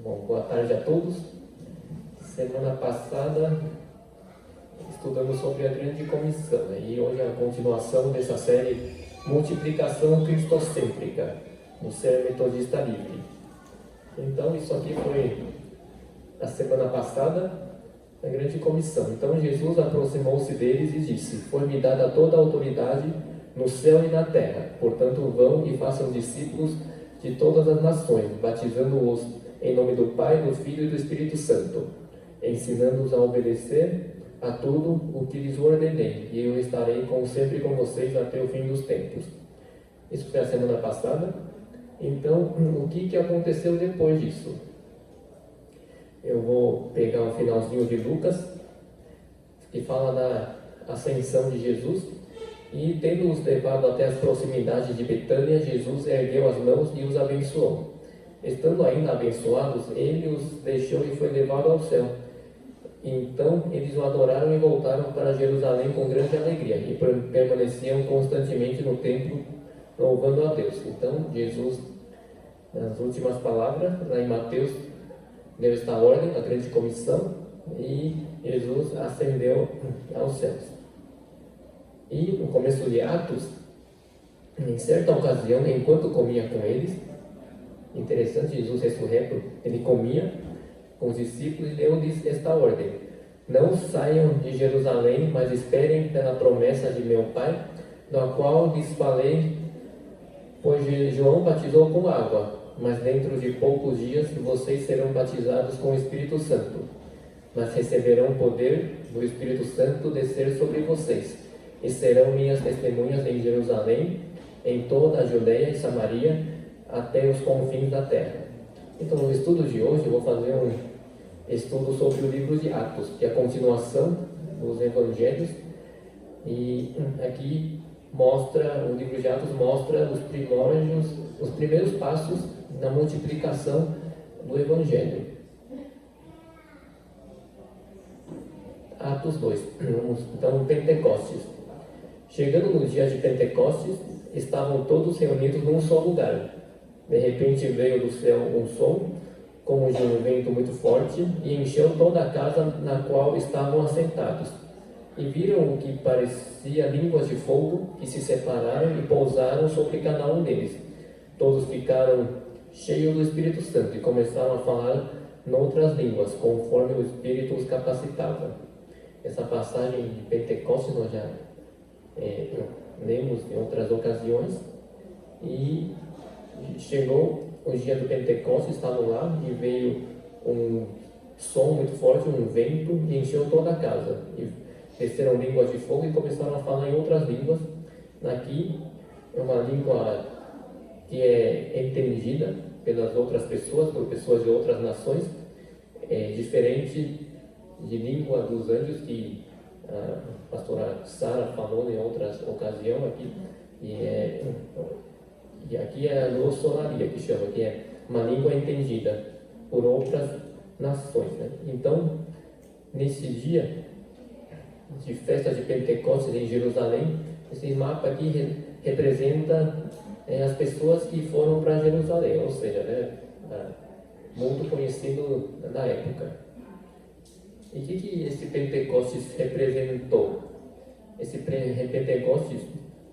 Bom, boa tarde a todos. Semana passada estudamos sobre a grande comissão, e hoje é a continuação dessa série Multiplicação Cristocêntrica, no Ser Metodista Livre. Então, isso aqui foi a semana passada, a grande comissão. Então, Jesus aproximou-se deles e disse: Foi-me dada toda a autoridade no céu e na terra. Portanto, vão e façam discípulos de todas as nações, batizando-os em nome do Pai, do Filho e do Espírito Santo, ensinando-os a obedecer a tudo o que lhes ordenei, e eu estarei sempre com vocês até o fim dos tempos. Isso foi a semana passada. Então, o que aconteceu depois disso? Eu vou pegar o finalzinho de Lucas, que fala da ascensão de Jesus, e tendo-os levado até as proximidades de Betânia, Jesus ergueu as mãos e os abençoou. Estando ainda abençoados, ele os deixou e foi levado ao céu. Então eles o adoraram e voltaram para Jerusalém com grande alegria, e permaneciam constantemente no templo, louvando a Deus. Então Jesus, nas últimas palavras, lá em Mateus, deu esta ordem, a grande comissão, e Jesus ascendeu aos céus. E no começo de Atos, em certa ocasião, enquanto comia com eles, interessante, Jesus ressurreto, ele comia com os discípulos e deu-lhes esta ordem: Não saiam de Jerusalém, mas esperem pela promessa de meu Pai, da qual lhes falei, pois João batizou com água, mas dentro de poucos dias vocês serão batizados com o Espírito Santo, mas receberão poder do Espírito Santo descer sobre vocês, e serão minhas testemunhas em Jerusalém, em toda a Judeia e Samaria, até os confins da terra. Então, no estudo de hoje, eu vou fazer um estudo sobre o livro de Atos, que é a continuação dos Evangelhos, e aqui o livro de Atos mostra os primórdios, os primeiros passos na multiplicação do Evangelho. Atos 2. Então, Pentecostes. Chegando no dia de Pentecostes, estavam todos reunidos num só lugar. De repente veio do céu um som, como de um vento muito forte, e encheu toda a casa na qual estavam assentados. E viram o que parecia línguas de fogo, que se separaram e pousaram sobre cada um deles. Todos ficaram cheios do Espírito Santo e começaram a falar noutras línguas, conforme o Espírito os capacitava. Essa passagem de Pentecostes nós já lemos em outras ocasiões. E chegou o dia do Pentecostes, estavam lá, e veio um som muito forte, um vento, e encheu toda a casa. E desceram línguas de fogo e começaram a falar em outras línguas. Aqui é uma língua que é entendida pelas outras pessoas, por pessoas de outras nações, diferente de língua dos anjos que a pastora Sara falou em outras ocasiões aqui. E aqui é a glossolalia, que chama, que é uma língua entendida por outras nações, né? Então, nesse dia de festa de Pentecostes em Jerusalém, esse mapa aqui representa as pessoas que foram para Jerusalém, ou seja, muito conhecido na época. E o que esse Pentecostes representou? Esse Pentecostes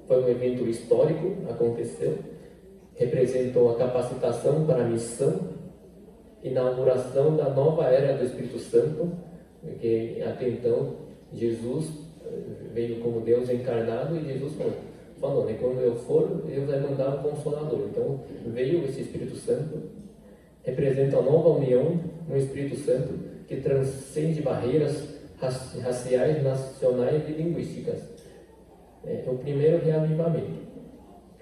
foi um evento histórico, aconteceu, representou a capacitação para a missão, inauguração da nova era do Espírito Santo, porque até então Jesus veio como Deus encarnado, e Jesus falou, né, quando eu for, Deus vai mandar um Consolador. Então veio esse Espírito Santo, representa a nova união no Espírito Santo, que transcende barreiras raciais, nacionais e linguísticas. É o primeiro reavivamento.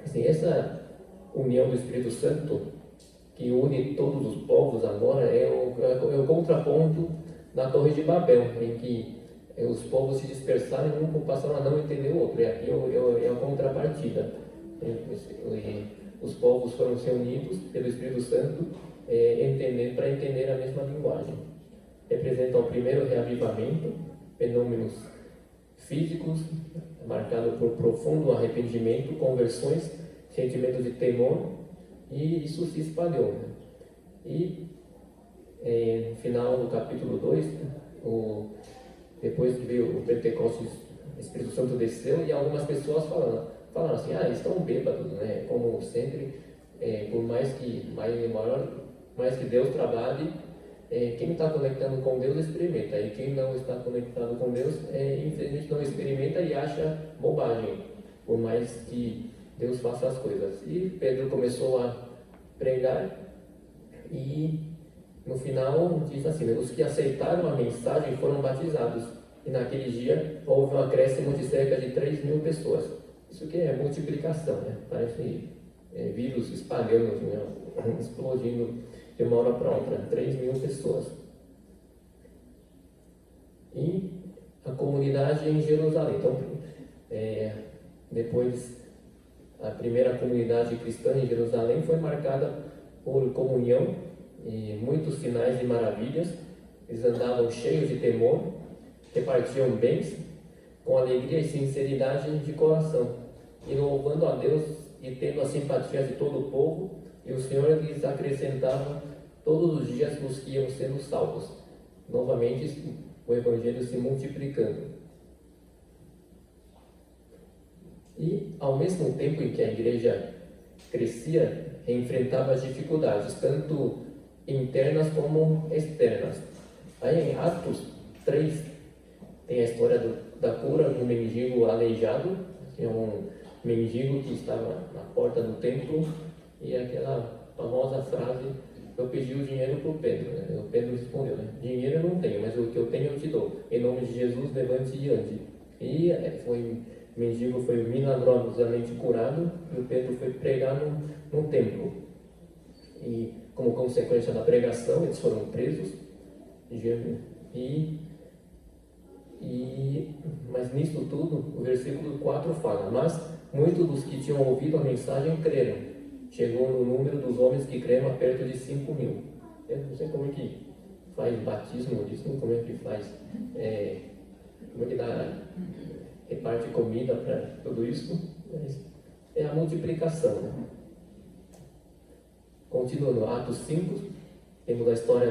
Assim, essa união do Espírito Santo, que une todos os povos agora, é o contraponto da Torre de Babel, em que os povos se dispersaram e um passaram a não entender o outro. Aqui é a contrapartida. Os povos foram se unidos pelo Espírito Santo para entender a mesma linguagem. Representa o primeiro reavivamento, fenômenos físicos, marcado por profundo arrependimento, conversões, sentimento de temor, e isso se espalhou, né? E final do capítulo 2, depois que veio o Pentecostes, o Espírito Santo desceu e algumas pessoas falaram assim, eles estão bêbados, né? Como sempre, por mais que Deus trabalhe, quem está conectando com Deus experimenta, e quem não está conectado com Deus, infelizmente não experimenta e acha bobagem, por mais que Deus faça as coisas. E Pedro começou a pregar e no final diz assim, né, os que aceitaram a mensagem foram batizados, e naquele dia houve um acréscimo de cerca de 3.000 pessoas. Isso que é multiplicação, né? Parece vírus espalhando, né? Explodindo de uma hora para outra, 3.000 pessoas. E a comunidade em Jerusalém. Então, depois, a primeira comunidade cristã em Jerusalém foi marcada por comunhão e muitos sinais e maravilhas. Eles andavam cheios de temor, repartiam bens com alegria e sinceridade de coração, e louvando a Deus e tendo a simpatia de todo o povo, e o Senhor lhes acrescentava todos os dias os que iam sendo salvos. Novamente, o Evangelho se multiplicando. E, ao mesmo tempo em que a igreja crescia, enfrentava as dificuldades, tanto internas como externas. Aí, em Atos 3, tem a história da cura do mendigo aleijado. É um mendigo que estava na porta do templo, e aquela famosa frase, eu pedi o dinheiro para o Pedro, né? O Pedro respondeu, né? Dinheiro eu não tenho, mas o que eu tenho eu te dou. Em nome de Jesus, levante e ande. E o mendigo foi milagrosamente curado, e o Pedro foi pregar no templo. E como consequência da pregação, eles foram presos. Mas nisso tudo, o versículo 4 fala, mas muitos dos que tinham ouvido a mensagem creram. Chegou no número dos homens que creram a perto de 5.000. Eu não sei como é que faz batismo disso, como é que faz, como é que reparte comida para tudo isso, mas é a multiplicação, né? Continuando, Atos 5, temos a história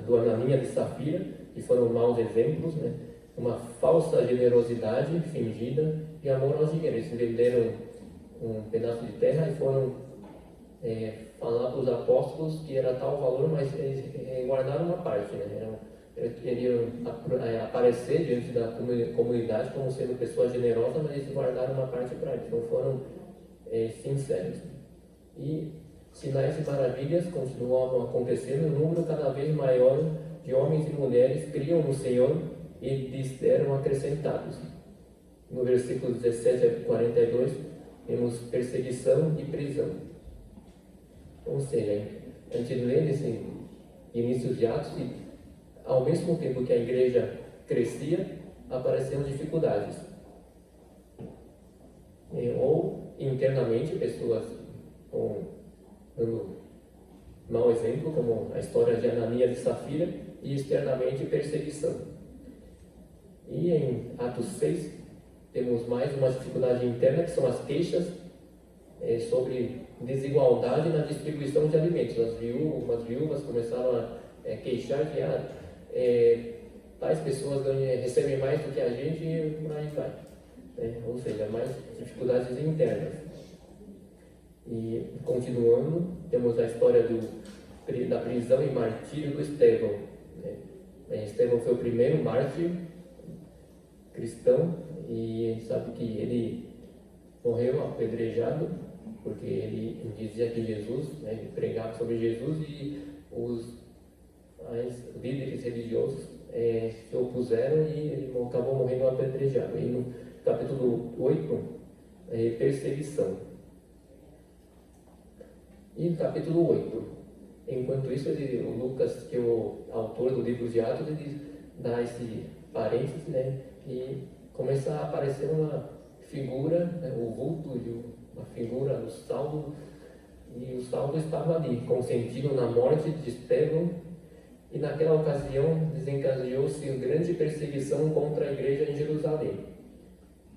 do Ananias e Safira, que foram maus exemplos, né? Uma falsa generosidade fingida e amor ao dinheiro. Eles venderam um pedaço de terra e foram falar para os apóstolos que era tal valor, mas eles guardaram uma parte, né? Eles queriam aparecer diante da comunidade como sendo pessoas generosas, mas eles guardaram uma parte para eles, não foram sinceros. E sinais e maravilhas continuavam acontecendo, um número cada vez maior de homens e mulheres criam no Senhor e lhes eram acrescentados. No versículo 17 a 42, temos perseguição e prisão. Ou seja, a gente lê nesse início de Atos que, ao mesmo tempo que a igreja crescia, apareceram dificuldades. Ou internamente, pessoas dando mau exemplo, como a história de Ananias e Safira, e externamente perseguição. E em Atos 6, temos mais uma dificuldade interna, que são as queixas sobre desigualdade na distribuição de alimentos. As viúvas começaram a queixar que tais pessoas recebem mais do que a gente e por aí vai. Ou seja, mais dificuldades internas. E continuando, temos a história da prisão e martírio do Estevão. Estevão foi o primeiro mártir cristão, e sabe que ele morreu apedrejado porque ele dizia que Jesus, ele pregava sobre Jesus, e os líderes religiosos se opuseram e ele acabou morrendo apedrejado. E no capítulo 8, perseguição. E no capítulo 8, enquanto isso, o Lucas, que é o autor do livro de Atos, ele dá esse parênteses, e começa a aparecer uma figura, o vulto de uma figura do Saulo, e o Saulo estava ali, consentindo na morte de Estevão, e naquela ocasião desencadeou-se grande perseguição contra a igreja em Jerusalém.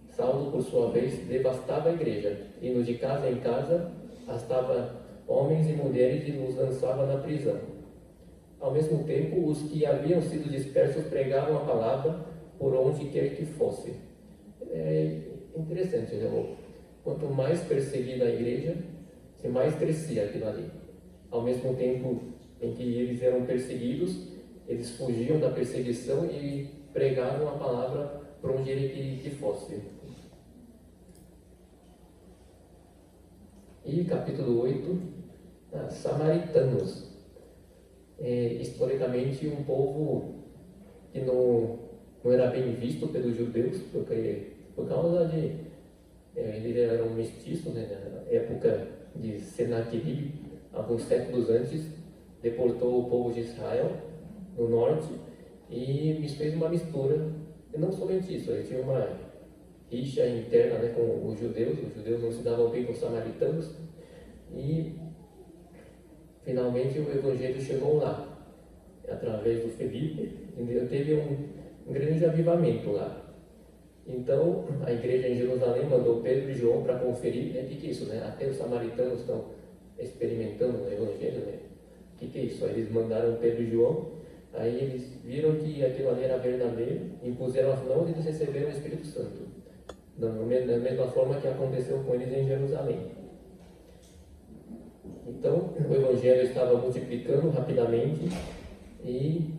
Saulo, por sua vez, devastava a igreja, indo de casa em casa, arrastava homens e mulheres e os lançava na prisão. ao mesmo tempo os que haviam sido dispersos pregavam a palavra por onde quer que fosse. É interessante, né? Quanto mais perseguida a igreja, mais crescia aquilo ali. Ao mesmo tempo em que eles eram perseguidos, eles fugiam da perseguição e pregavam a palavra por onde ele que fosse. E capítulo 8, samaritanos. Historicamente um povo que não era bem visto pelos judeus, por causa de eles eram mestiços, né? Na época de Senaquerib, alguns séculos antes, deportou o povo de Israel no norte e fez uma mistura. E não somente isso, ele tinha uma rixa interna, né, com os judeus não se davam bem com os samaritanos, e finalmente o evangelho chegou lá, através do Felipe, e teve um grande avivamento lá. Então, a igreja em Jerusalém mandou Pedro e João para conferir, né, o que é isso, né? Até os samaritanos estão experimentando o evangelho, né? O que é isso? Aí eles mandaram Pedro e João, aí eles viram que aquilo ali era verdadeiro, impuseram as mãos e eles receberam o Espírito Santo, da mesma forma que aconteceu com eles em Jerusalém. Então, o evangelho estava multiplicando rapidamente e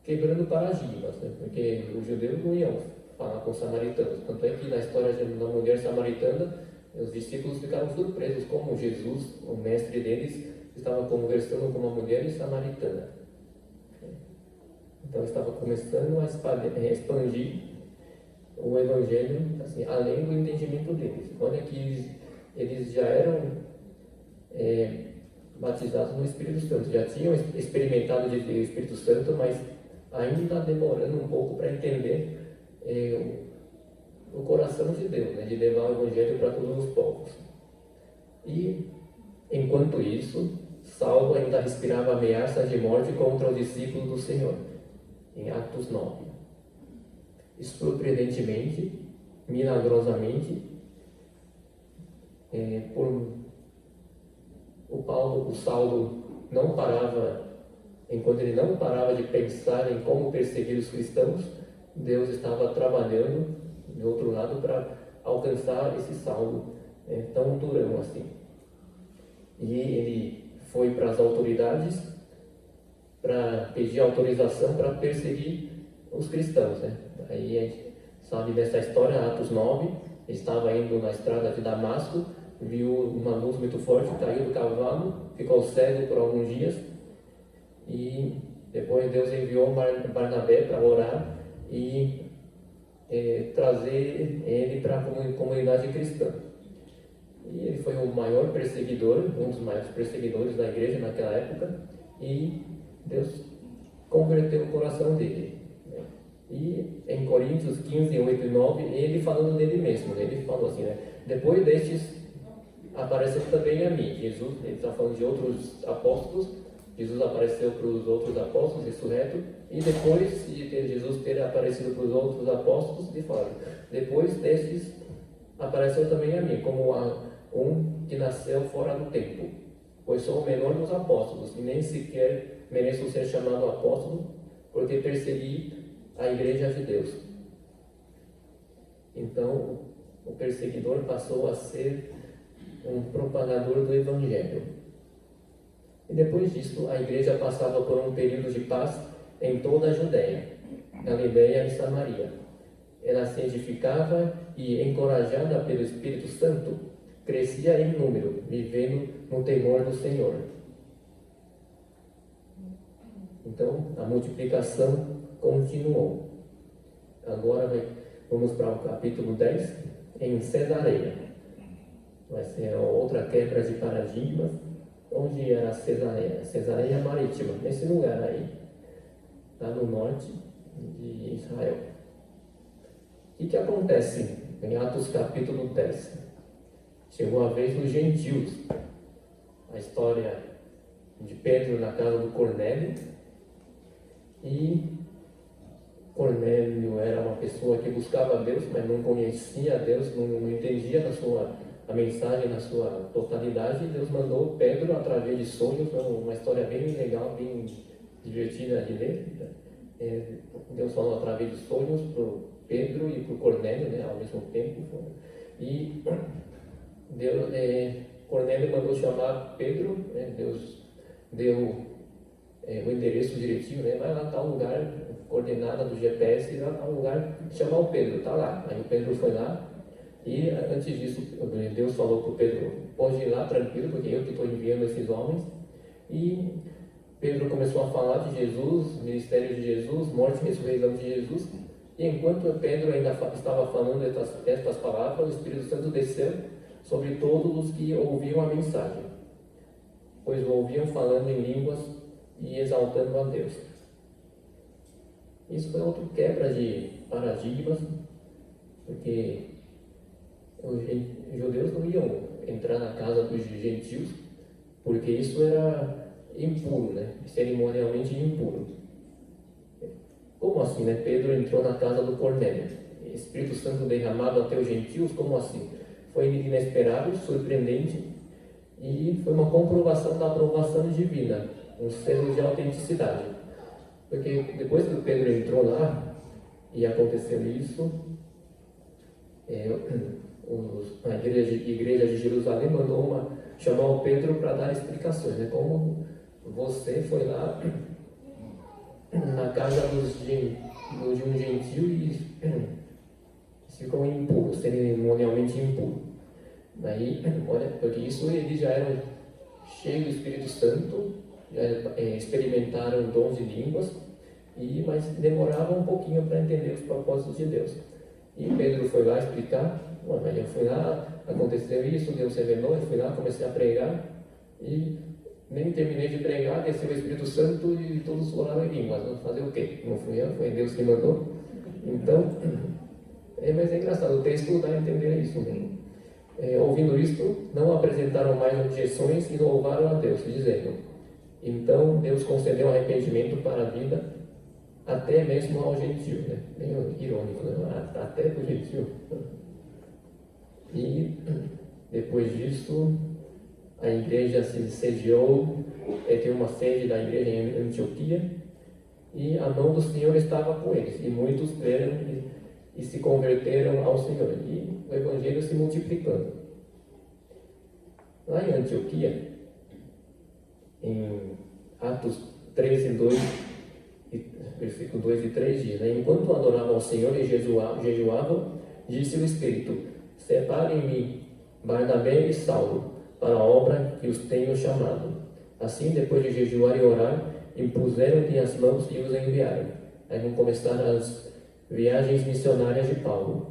quebrando paradigmas, né? Porque os judeus não iam falar com os samaritanos. Tanto é que na história da mulher samaritana, os discípulos ficaram surpresos como Jesus, o mestre deles, estava conversando com uma mulher samaritana. Então estava começando a expandir o evangelho assim, além do entendimento deles. Olha que eles já eram batizados no Espírito Santo, já tinham experimentado o Espírito Santo, mas ainda demorando um pouco para entender o coração de Deus, né, de levar o evangelho para todos os povos. E enquanto isso, Saulo ainda respirava ameaças de morte contra os discípulos do Senhor, em Atos 9. Surpreendentemente, milagrosamente, o Saulo não parava, enquanto ele não parava de pensar em como perseguir os cristãos, Deus estava trabalhando do outro lado para alcançar esse Saulo tão durão assim. E ele foi para as autoridades para pedir autorização para perseguir os cristãos, né? Aí a gente sabe dessa história, Atos 9, ele estava indo na estrada de Damasco, viu uma luz muito forte, caiu do cavalo, ficou cego por alguns dias, e depois Deus enviou Barnabé para orar e trazer ele para a comunidade cristã. E ele foi o maior perseguidor, um dos maiores perseguidores da igreja naquela época, e Deus converteu o coração dele. E em Coríntios 15, 8 e 9, ele falando dele mesmo, ele falou assim, né? Depois destes apareceu também a mim. Jesus, ele está falando de outros apóstolos, Jesus apareceu para os outros apóstolos, ressurreto, e depois de Jesus ter aparecido para os outros apóstolos, ele fala, depois destes apareceu também a mim, como um que nasceu fora do tempo, pois sou o menor dos apóstolos, e nem sequer mereço ser chamado apóstolo, porque persegui a igreja de Deus. Então, o perseguidor passou a ser um propagador do evangelho. E depois disso, a igreja passava por um período de paz em toda a Judéia, Galileia e Samaria. Ela se edificava e, encorajada pelo Espírito Santo, crescia em número, vivendo no temor do Senhor. Então, a multiplicação continuou. Agora vamos para o capítulo 10, em Cesareia. Vai ser outra quebra de paradigmas. Onde era Cesareia? Cesareia Marítima, nesse lugar aí, lá no norte de Israel. O que acontece em Atos capítulo 10? Chegou a vez dos gentios. A história de Pedro na casa do Cornélio. E Cornélio era uma pessoa que buscava Deus, mas não conhecia Deus, não entendia a mensagem na sua totalidade. Deus mandou Pedro através de sonhos, uma história bem legal, bem divertida de ler. Deus falou através de sonhos para o Pedro e para o Cornélio, né, ao mesmo tempo. E Deus, Cornélio mandou chamar Pedro, né, Deus deu o endereço direitinho, né, vai lá, tal lugar, coordenada do GPS, lá tal lugar, chamar o Pedro, tá lá. Aí o Pedro foi lá e antes disso Deus falou para o Pedro, pode ir lá tranquilo, porque eu que estou enviando esses homens. E Pedro começou a falar de Jesus, ministério de Jesus, morte e ressurreição de Jesus. E enquanto Pedro ainda estava falando estas palavras, o Espírito Santo desceu sobre todos os que ouviam a mensagem, pois o ouviam falando em línguas e exaltando a Deus. Isso foi outra quebra de paradigmas, porque os judeus não iam entrar na casa dos gentios, porque isso era impuro, né? Cerimonialmente impuro. Como assim, né? Pedro entrou na casa do Cornélio, Espírito Santo derramado até os gentios, como assim? Foi inesperado, surpreendente, e foi uma comprovação da aprovação divina, um selo de autenticidade. Porque depois que Pedro entrou lá e aconteceu isso, a igreja de Jerusalém mandou chamar o Pedro para dar explicações, né? Como você foi lá na casa de um gentio e ficou impuro, cerimonialmente impuro. Daí, olha, porque isso eles já eram cheios do Espírito Santo, já experimentaram dons de línguas, mas demoravam um pouquinho para entender os propósitos de Deus. E Pedro foi lá explicar, eu fui lá, aconteceu isso, Deus revelou, eu fui lá, comecei a pregar, e nem terminei de pregar, desceu o Espírito Santo e todos falaram em línguas. Vamos fazer o quê? Não fui eu, foi Deus que mandou. Então, mas é engraçado, o texto dá a entender isso mesmo. Ouvindo isto, não apresentaram mais objeções e louvaram a Deus, dizendo: então Deus concedeu arrependimento para a vida, até mesmo ao gentio, né? Meio irônico, né? Até do gentio. E depois disso, a igreja se sediou, tem uma sede da igreja em Antioquia, e a mão do Senhor estava com eles, e muitos creram e se converteram ao Senhor, e o evangelho se multiplicando. Lá em Antioquia, em Atos 13, 2, versículo 2 e 3 diz, né? Enquanto adoravam ao Senhor e jejuavam, disse o Espírito: separem-me Barnabé e Saulo para a obra que os tenho chamado. Assim, depois de jejuar e orar, impuseram-lhe as mãos e os enviaram. Aí vão começar as viagens missionárias de Paulo.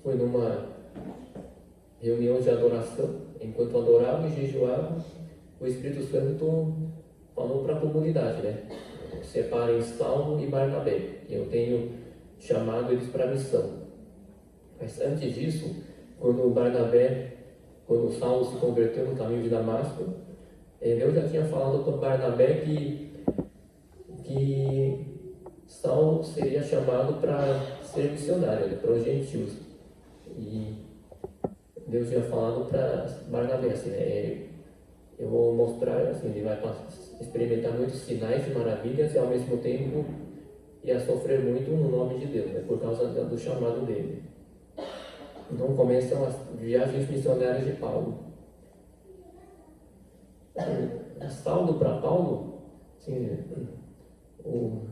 Foi numa reunião de adoração, enquanto adoravam e jejuavam, o Espírito Santo falou para a comunidade, né? Separem Saulo e Barnabé, eu tenho chamado eles para a missão. Mas antes disso, quando Saulo se converteu no caminho de Damasco, Deus já tinha falado para Barnabé que Saulo seria chamado para ser missionário, para os gentios. E Deus tinha falado para Barnabé assim, né? Eu vou mostrar, assim, ele vai experimentar muitos sinais e maravilhas e ao mesmo tempo ia sofrer muito no nome de Deus, né? Por causa do chamado dele. Então começam as viagens missionárias de Paulo. Saulo para Paulo, assim, o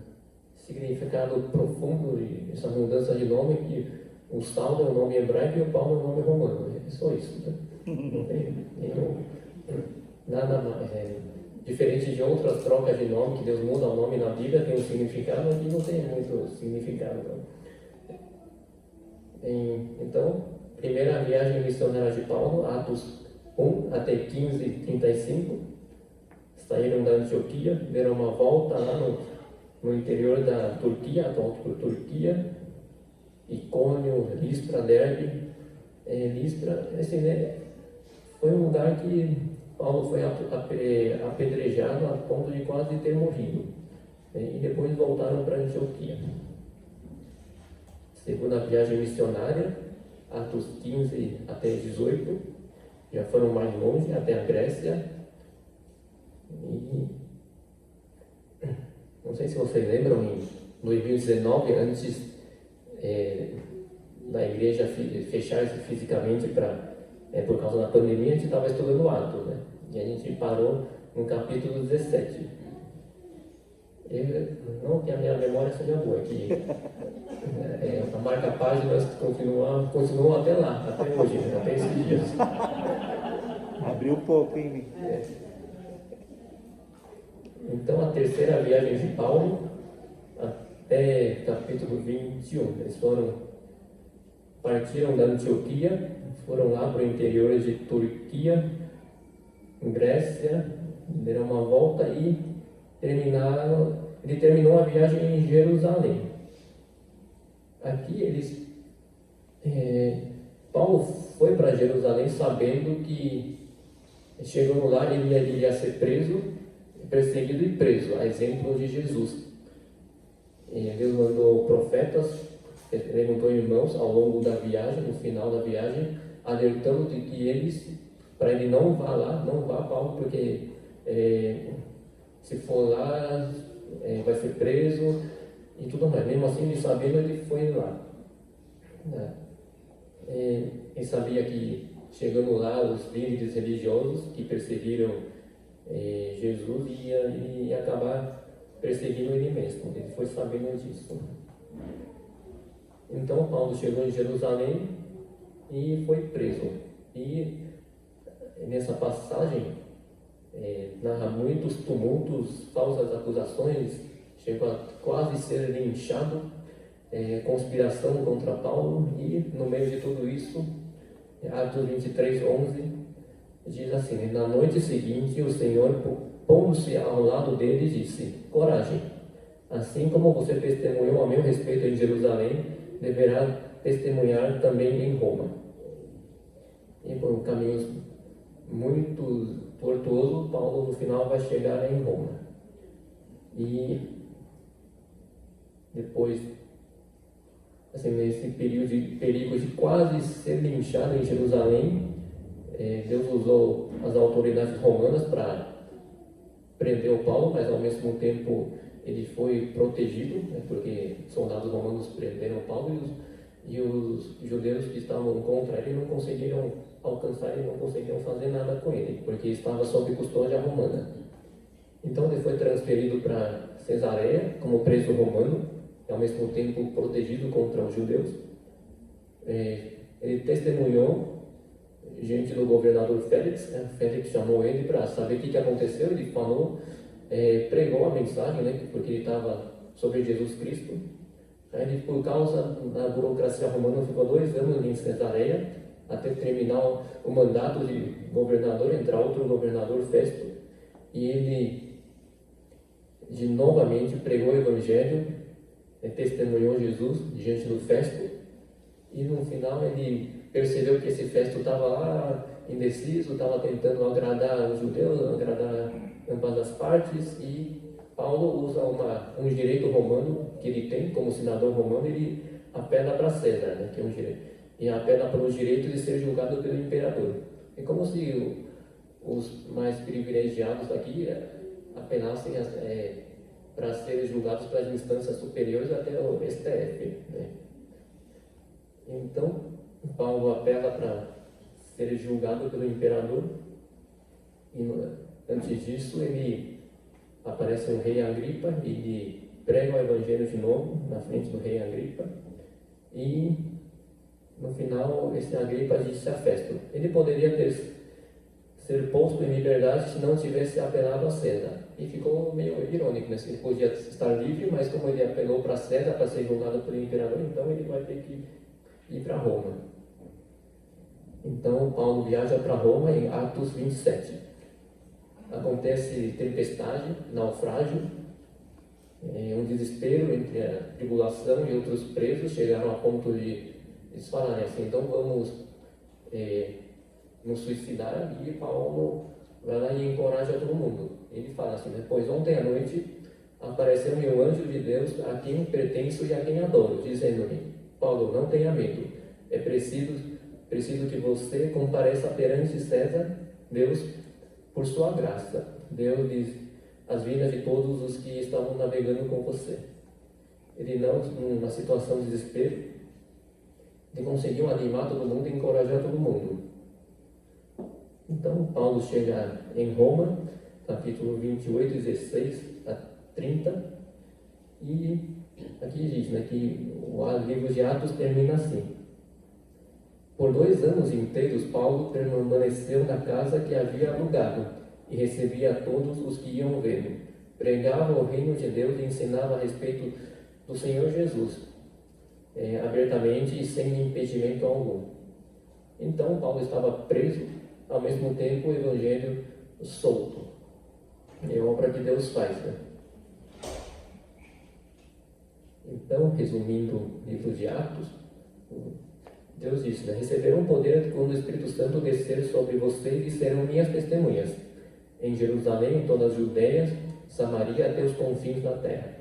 significado profundo dessa mudança de nome é que o Saulo é o nome hebraico e o Paulo é o nome romano. É só isso, né? Não tem nada mais. Diferente de outras trocas de nome, que Deus muda o nome na Bíblia, tem um significado, aqui não tem muito significado. Então, primeira viagem missionária de Paulo, Atos 1 até 15, 35, saíram da Antioquia, deram uma volta lá no interior da Turquia, atual Turquia, Icônio, Listra, Derbe. Listra, assim, né? Foi um lugar que Paulo foi apedrejado a ponto de quase ter morrido. E depois voltaram para Antioquia. Segunda viagem missionária, Atos 15 até 18, já foram mais longe, até a Grécia. E Não sei se vocês lembram, em 2019, antes da igreja fechar fisicamente por causa da pandemia, a gente estava estudando Atos, né? E a gente parou no capítulo 17. Não que a minha memória seja boa, que a marca-páginas continuam até lá, até hoje, né? Até esses dias. Abriu um pouco, hein? Então, a terceira viagem de Paulo, até capítulo 21, eles partiram da Antioquia, foram lá para o interior de Turquia, Grécia, deram uma volta e ele terminou a viagem em Jerusalém. Aqui Paulo foi para Jerusalém sabendo que, chegando lá, ele iria ser preso, perseguido e preso, a exemplo de Jesus. Deus mandou profetas, levantou irmãos ao longo da viagem, no final da viagem, alertando de que para ele não vá Paulo, porque se for lá, vai ser preso e tudo mais. Mesmo assim, ele sabendo, ele foi lá. Ele sabia que, chegando lá, os líderes religiosos que perseguiram Jesus ia acabar perseguindo ele mesmo. Ele foi sabendo disso. Então, Paulo chegou em Jerusalém e foi preso. E nessa passagem narra muitos tumultos, falsas acusações, chegou a quase ser linchado, conspiração contra Paulo, e no meio de tudo isso, Atos 23:11 diz assim: na noite seguinte o Senhor, pondo-se ao lado dele, disse: coragem, assim como você testemunhou a meu respeito em Jerusalém, deverá testemunhar também em Roma. E por caminhos muito tortuoso, Paulo no final vai chegar em Roma. E depois, assim, nesse período de perigo de quase ser linchado em Jerusalém, Deus usou as autoridades romanas para prender o Paulo, mas ao mesmo tempo ele foi protegido, né, porque soldados romanos prenderam Paulo e os judeus que estavam contra ele não conseguiram alcançar ele, não conseguiram fazer nada com ele, porque estava sob custódia romana. Então ele foi transferido para Cesareia como preso romano, e ao mesmo tempo protegido contra os judeus. Ele testemunhou diante do governador Félix, né? Félix chamou ele para saber o que aconteceu. Ele falou, pregou a mensagem, né? Porque ele estava sobre Jesus Cristo. Ele, por causa da burocracia romana, ficou 2 anos em Cesareia, até terminar o mandato de governador, entrar outro governador, Festo, e ele novamente pregou o Evangelho, testemunhou Jesus diante do Festo, e no final ele percebeu que esse Festo estava lá indeciso, estava tentando agradar os judeus, agradar ambas as partes, e Paulo usa um direito romano que ele tem como cidadão romano. Ele apela para César, né, que é um direito, e apela para o direito de ser julgado pelo imperador. É como se os mais privilegiados aqui apelassem para serem julgados pelas instâncias superiores até o STF, né? Então, Paulo apela para ser julgado pelo imperador, e antes disso ele aparece o rei Agripa, e ele prega o evangelho de novo na frente do rei Agripa, e no final esse Agripa disse a Festo: ele poderia ser posto em liberdade se não tivesse apelado a César. E ficou meio irônico, né? Ele podia estar livre, mas como ele apelou para César para ser julgado pelo imperador, então ele vai ter que ir para Roma. Então Paulo viaja para Roma em Atos 27. Acontece tempestade, naufrágio, um desespero entre a tribulação e outros presos. Chegaram a ponto de eles falarem assim: então vamos nos suicidar. E Paulo vai lá e encoraja todo mundo. Ele fala assim: pois ontem à noite apareceu-me um anjo de Deus, a quem pertenço e a quem adoro, dizendo-me: Paulo, não tenha medo, é preciso que você compareça perante César, Deus, por sua graça. Deus as vidas de todos os que estavam navegando com você. Ele não, numa situação de desespero, ele conseguiu animar todo mundo e encorajar todo mundo. Então, Paulo chega em Roma, capítulo 28, 16 a 30, e aqui diz, né, que o livro de Atos termina assim. Por 2 anos inteiros, Paulo permaneceu na casa que havia alugado e recebia todos os que iam vendo. Pregava o reino de Deus e ensinava a respeito do Senhor Jesus, abertamente e sem impedimento algum. Então, Paulo estava preso, ao mesmo tempo o evangelho solto. É obra que Deus faz, né? Então, resumindo o livro de Atos, Deus disse, né? Receberão poder quando o Espírito Santo descer sobre vocês e serão minhas testemunhas em Jerusalém, em toda a Judéia, Samaria, até os confins da terra.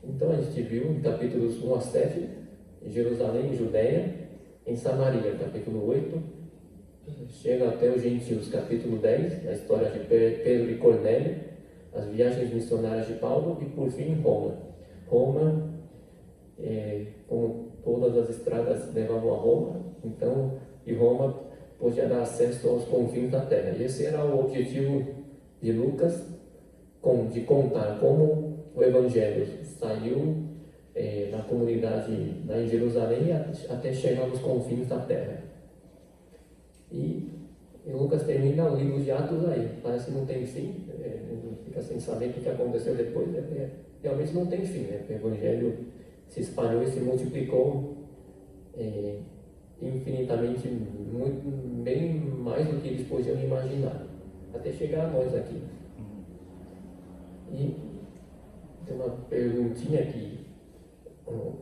Então a gente viu em capítulos 1 a 7, em Jerusalém e Judéia, em Samaria, capítulo 8, chega até os gentios, capítulo 10, a história de Pedro e Cornélio, as viagens missionárias de Paulo e por fim Roma. Roma, como todas as estradas levavam a Roma, então de Roma podia dar acesso aos confins da terra. E esse era o objetivo de Lucas, de contar como o Evangelho saiu da comunidade em Jerusalém até chegar aos confins da terra. E Lucas termina o livro de Atos aí. Parece que não tem fim, fica sem saber o que aconteceu depois. Realmente não tem fim, né? O Evangelho se espalhou e se multiplicou infinitamente, bem mais do que eles podiam imaginar, até chegar a nós aqui. E tem uma perguntinha que o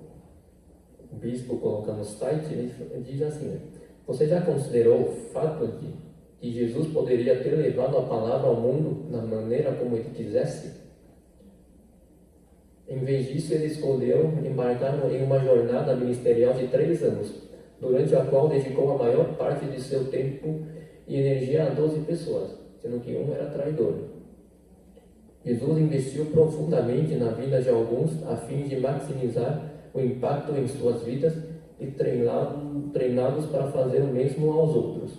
bispo coloca no site, ele diz assim, né? Você já considerou o fato de que Jesus poderia ter levado a palavra ao mundo na maneira como ele quisesse? Em vez disso, ele escolheu embarcar em uma jornada ministerial de 3 anos, durante a qual dedicou a maior parte de seu tempo e energia a 12 pessoas, sendo que um era traidor. Jesus investiu profundamente na vida de alguns a fim de maximizar o impacto em suas vidas e treiná-los para fazer o mesmo aos outros.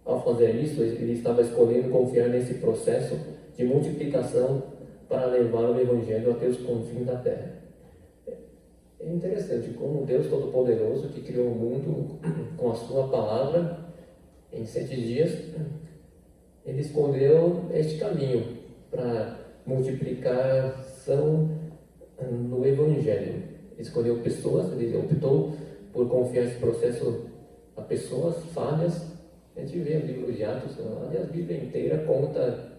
Ao fazer isso, ele estava escolhendo confiar nesse processo de multiplicação para levar o Evangelho até os confins da terra. É interessante como Deus Todo-Poderoso, que criou o mundo com a sua palavra em 7 dias, ele escolheu este caminho para multiplicação no Evangelho. Ele escolheu pessoas, ele optou por confiar esse processo a pessoas falhas. A gente vê o livro de Atos, aliás, a Bíblia inteira conta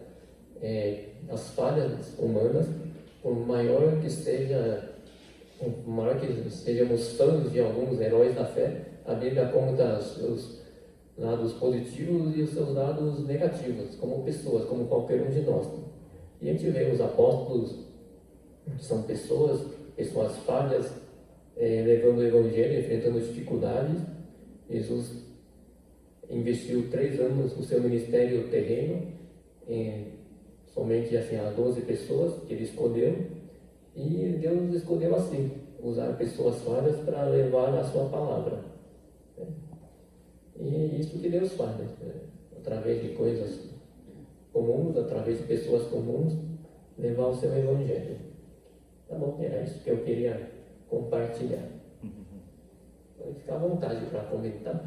as falhas humanas, por maior que sejamos fãs de alguns heróis da fé, a Bíblia conta os seus lados positivos e os seus lados negativos, como pessoas, como qualquer um de nós. E a gente vê os apóstolos, que são pessoas falhas, levando o Evangelho, enfrentando dificuldades. Jesus investiu 3 anos no seu ministério terreno, somente assim, a 12 pessoas que ele escolheu, e Deus escolheu assim, usar pessoas falhas para levar a sua palavra. E é isso que Deus faz, né? Através de coisas comuns, através de pessoas comuns, levar o seu Evangelho. Tá bom, era isso que eu queria compartilhar. Pode ficar à vontade para comentar.